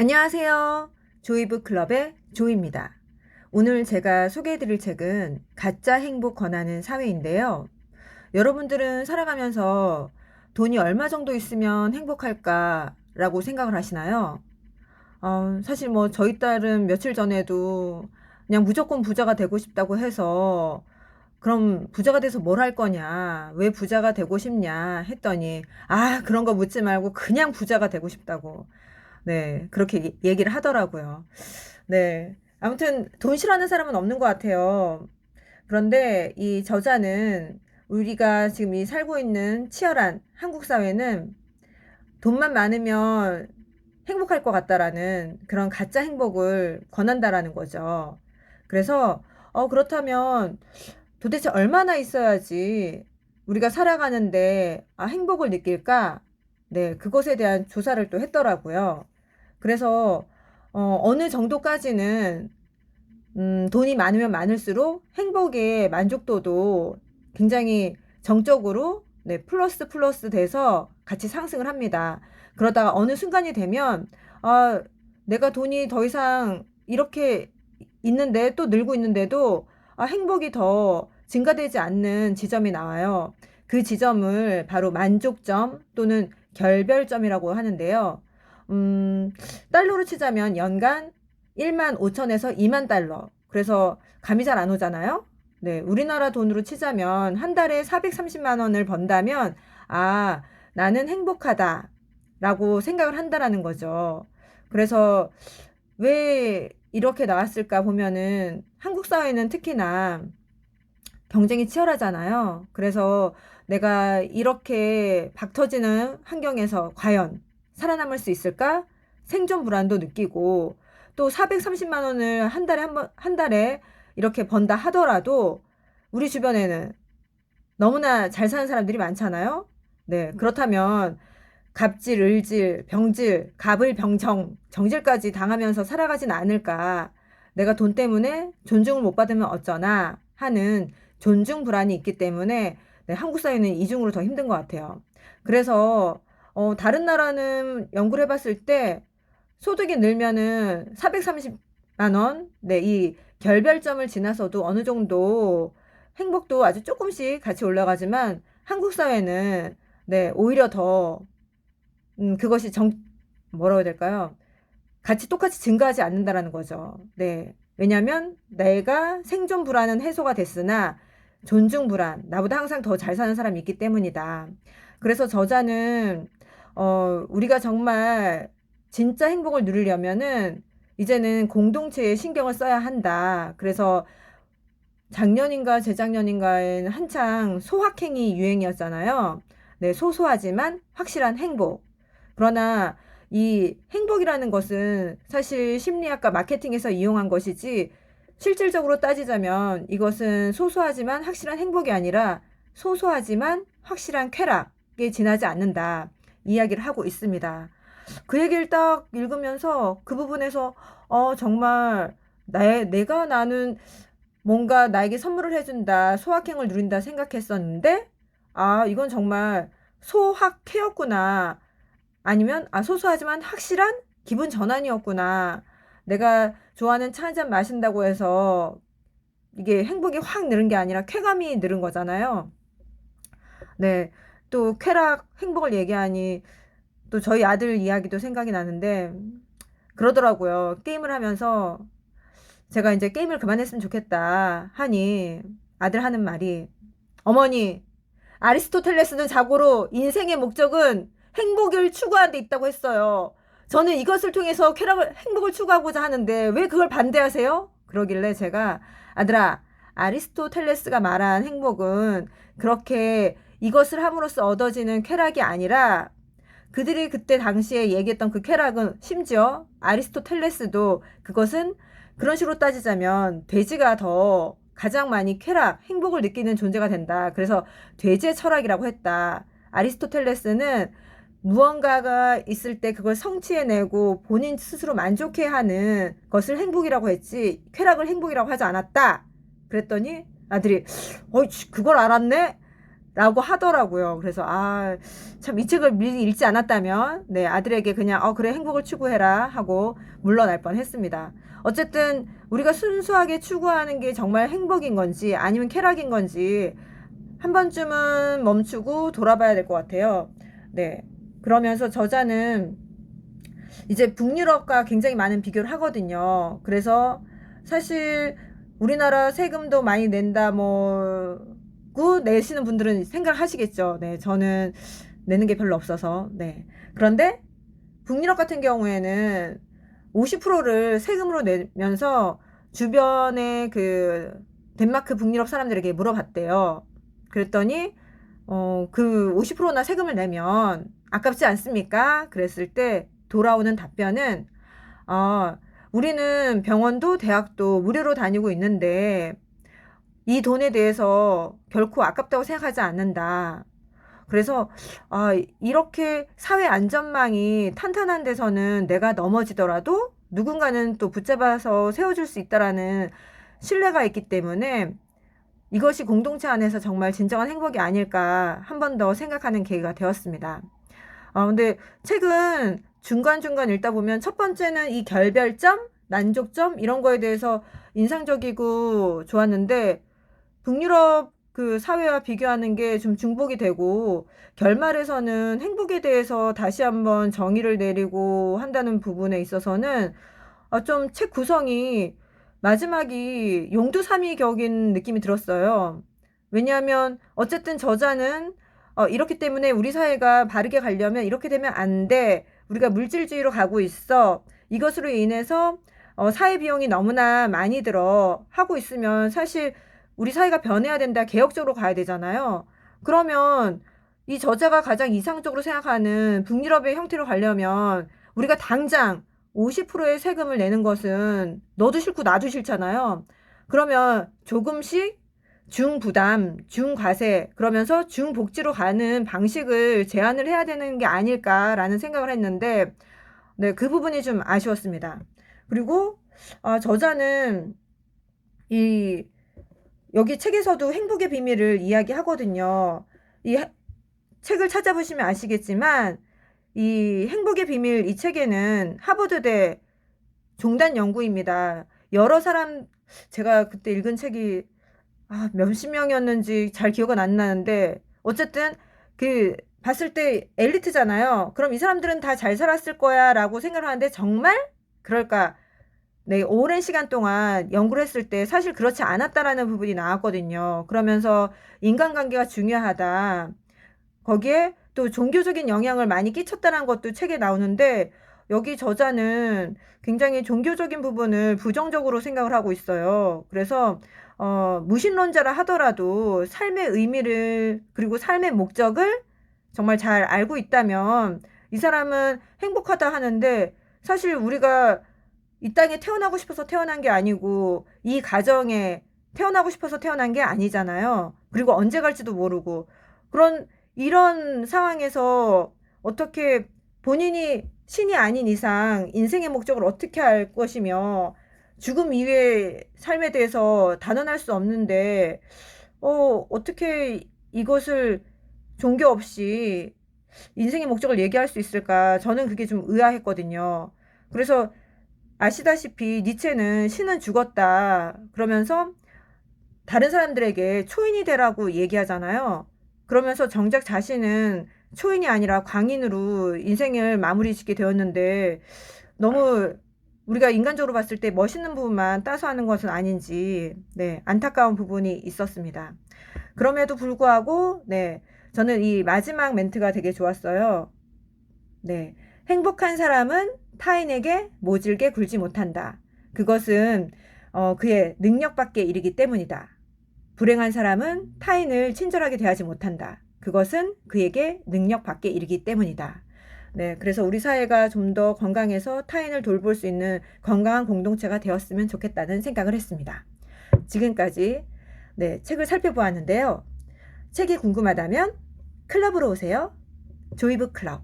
안녕하세요. 조이북 클럽의 조이입니다. 오늘 제가 소개해드릴 책은 가짜 행복 권하는 사회인데요. 여러분들은 살아가면서 돈이 얼마 정도 있으면 행복할까라고 생각을 하시나요? 사실 뭐 저희 딸은 며칠 전에도 그냥 무조건 부자가 되고 싶다고 해서 그럼 부자가 돼서 뭘 할 거냐? 왜 부자가 되고 싶냐? 했더니 그런 거 묻지 말고 그냥 부자가 되고 싶다고. 네, 그렇게 얘기를 하더라고요. 네. 아무튼 돈 싫어하는 사람은 없는 것 같아요. 그런데 이 저자는 우리가 지금 이 살고 있는 치열한 한국 사회는 돈만 많으면 행복할 것 같다라는 그런 가짜 행복을 권한다라는 거죠. 그래서 그렇다면 도대체 얼마나 있어야지 우리가 살아가는데 행복을 느낄까? 네, 그것에 대한 조사를 또 했더라고요. 그래서 어느 정도까지는 돈이 많으면 많을수록 행복의 만족도도 굉장히 정적으로 네, 플러스 돼서 같이 상승을 합니다. 그러다가 어느 순간이 되면 아, 내가 돈이 더 이상 이렇게 있는데 또 늘고 있는데도 행복이 더 증가되지 않는 지점이 나와요. 그 지점을 바로 만족점 또는 결별점이라고 하는데요. 달러로 치자면 연간 1만 5천에서 2만 달러. 그래서 감이 잘 안 오잖아요. 네, 우리나라 돈으로 치자면 한 달에 430만 원을 번다면 나는 행복하다라고 생각을 한다라는 거죠. 그래서 왜 이렇게 나왔을까 보면은 한국 사회는 특히나 경쟁이 치열하잖아요. 그래서 내가 이렇게 박 터지는 환경에서 과연 살아남을 수 있을까? 생존 불안도 느끼고 또 430만 원을 한 달에 이렇게 번다 하더라도 우리 주변에는 너무나 잘 사는 사람들이 많잖아요. 네, 그렇다면 갑질, 을질, 병질, 갑을병정, 정질까지 당하면서 살아가진 않을까. 내가 돈 때문에 존중을 못 받으면 어쩌나 하는 존중 불안이 있기 때문에 네, 한국 사회는 이중으로 더 힘든 것 같아요. 그래서 다른 나라는 연구를 해봤을 때 소득이 늘면은 430만 원, 네, 이 결별점을 지나서도 어느 정도 행복도 아주 조금씩 같이 올라가지만 한국 사회는 네, 오히려 더 그것이 뭐라고 해야 될까요? 같이 똑같이 증가하지 않는다라는 거죠. 네. 왜냐하면 내가 생존 불안은 해소가 됐으나 존중 불안, 나보다 항상 더 잘 사는 사람이 있기 때문이다. 그래서 저자는 우리가 정말 진짜 행복을 누리려면은 이제는 공동체에 신경을 써야 한다. 그래서 작년인가 재작년인가에는 한창 소확행이 유행이었잖아요. 네, 소소하지만 확실한 행복. 그러나 이 행복이라는 것은 사실 심리학과 마케팅에서 이용한 것이지 실질적으로 따지자면 이것은 소소하지만 확실한 행복이 아니라 소소하지만 확실한 쾌락에 지나지 않는다. 이야기를 하고 있습니다. 그 얘기를 딱 읽으면서 그 부분에서 정말 나는 뭔가 나에게 선물을 해준다, 소확행을 누린다 생각했었는데, 이건 정말 소확해였구나. 아니면, 소소하지만 확실한 기분 전환이었구나. 내가 좋아하는 차 한 잔 마신다고 해서 이게 행복이 확 늘은 게 아니라 쾌감이 늘은 거잖아요. 네. 또 쾌락, 행복을 얘기하니 또 저희 아들 이야기도 생각이 나는데, 그러더라고요. 게임을 하면서 제가 이제 게임을 그만했으면 좋겠다 하니 아들 하는 말이 어머니 아리스토텔레스는 자고로 인생의 목적은 행복을 추구하는 데 있다고 했어요. 저는 이것을 통해서 행복을 추구하고자 하는데 왜 그걸 반대하세요? 그러길래 제가 아들아 아리스토텔레스가 말한 행복은 그렇게 이것을 함으로써 얻어지는 쾌락이 아니라 그들이 그때 당시에 얘기했던 그 쾌락은 심지어 아리스토텔레스도 그것은 그런 식으로 따지자면 돼지가 더 가장 많이 쾌락, 행복을 느끼는 존재가 된다. 그래서 돼지의 철학이라고 했다. 아리스토텔레스는 무언가가 있을 때 그걸 성취해내고 본인 스스로 만족해하는 것을 행복이라고 했지 쾌락을 행복이라고 하지 않았다. 그랬더니 아들이 그걸 알았네? 라고 하더라고요. 그래서 참 이 책을 미리 읽지 않았다면 네, 아들에게 그냥 그래 행복을 추구해라 하고 물러날 뻔했습니다. 어쨌든 우리가 순수하게 추구하는 게 정말 행복인 건지 아니면 쾌락인 건지 한 번쯤은 멈추고 돌아봐야 될 것 같아요. 네. 그러면서 저자는 이제 북유럽과 굉장히 많은 비교를 하거든요. 그래서 사실 우리나라 세금도 많이 낸다 고 내시는 분들은 생각하시겠죠. 네, 저는 내는 게 별로 없어서. 네. 그런데 북유럽 같은 경우에는 50%를 세금으로 내면서 주변에 그 덴마크 북유럽 사람들에게 물어봤대요. 그랬더니 그 50%나 세금을 내면 아깝지 않습니까? 그랬을 때 돌아오는 답변은 우리는 병원도 대학도 무료로 다니고 있는데 이 돈에 대해서 결코 아깝다고 생각하지 않는다. 그래서 이렇게 사회 안전망이 탄탄한 데서는 내가 넘어지더라도 누군가는 또 붙잡아서 세워줄 수 있다라는 신뢰가 있기 때문에 이것이 공동체 안에서 정말 진정한 행복이 아닐까 한 번 더 생각하는 계기가 되었습니다. 근데 책은 중간중간 읽다 보면 첫 번째는 이 결별점, 만족점 이런 거에 대해서 인상적이고 좋았는데 북유럽 그 사회와 비교하는 게 좀 중복이 되고 결말에서는 행복에 대해서 다시 한번 정의를 내리고 한다는 부분에 있어서는 좀 책 구성이 마지막이 용두사미격인 느낌이 들었어요. 왜냐하면 어쨌든 저자는 이렇기 때문에 우리 사회가 바르게 가려면 이렇게 되면 안 돼. 우리가 물질주의로 가고 있어. 이것으로 인해서 사회 비용이 너무나 많이 들어 하고 있으면 사실 우리 사회가 변해야 된다. 개혁적으로 가야 되잖아요. 그러면 이 저자가 가장 이상적으로 생각하는 북유럽의 형태로 가려면 우리가 당장 50%의 세금을 내는 것은 너도 싫고 나도 싫잖아요. 그러면 조금씩 중부담, 중과세, 그러면서 중복지로 가는 방식을 제안을 해야 되는 게 아닐까라는 생각을 했는데, 네, 그 부분이 좀 아쉬웠습니다. 그리고 저자는 여기 책에서도 행복의 비밀을 이야기하거든요. 이 책을 찾아보시면 아시겠지만 이 행복의 비밀 이 책에는 하버드대 종단 연구입니다. 여러 사람 제가 그때 읽은 책이 몇십 명이었는지 잘 기억은 안 나는데 어쨌든 그 봤을 때 엘리트잖아요. 그럼 이 사람들은 다 잘 살았을 거야 라고 생각을 하는데 정말 그럴까? 네, 오랜 시간 동안 연구를 했을 때 사실 그렇지 않았다라는 부분이 나왔거든요. 그러면서 인간관계가 중요하다. 거기에 또 종교적인 영향을 많이 끼쳤다는 것도 책에 나오는데 여기 저자는 굉장히 종교적인 부분을 부정적으로 생각을 하고 있어요. 그래서 무신론자라 하더라도 삶의 의미를 그리고 삶의 목적을 정말 잘 알고 있다면 이 사람은 행복하다 하는데 사실 우리가 이 땅에 태어나고 싶어서 태어난 게 아니고 이 가정에 태어나고 싶어서 태어난 게 아니잖아요. 그리고 언제 갈지도 모르고 이런 상황에서 어떻게 본인이 신이 아닌 이상 인생의 목적을 어떻게 알 것이며 죽음 이후의 삶에 대해서 단언할 수 없는데 어떻게 이것을 종교 없이 인생의 목적을 얘기할 수 있을까? 저는 그게 좀 의아했거든요. 그래서 아시다시피 니체는 신은 죽었다. 그러면서 다른 사람들에게 초인이 되라고 얘기하잖아요. 그러면서 정작 자신은 초인이 아니라 광인으로 인생을 마무리 짓게 되었는데 너무 우리가 인간적으로 봤을 때 멋있는 부분만 따서 하는 것은 아닌지 네, 안타까운 부분이 있었습니다. 그럼에도 불구하고 네, 저는 이 마지막 멘트가 되게 좋았어요. 네, 행복한 사람은 타인에게 모질게 굴지 못한다. 그것은 그의 능력밖에 이르기 때문이다. 불행한 사람은 타인을 친절하게 대하지 못한다. 그것은 그에게 능력밖에 이르기 때문이다. 네, 그래서 우리 사회가 좀 더 건강해서 타인을 돌볼 수 있는 건강한 공동체가 되었으면 좋겠다는 생각을 했습니다. 지금까지 네, 책을 살펴보았는데요. 책이 궁금하다면 클럽으로 오세요. 조이북 클럽.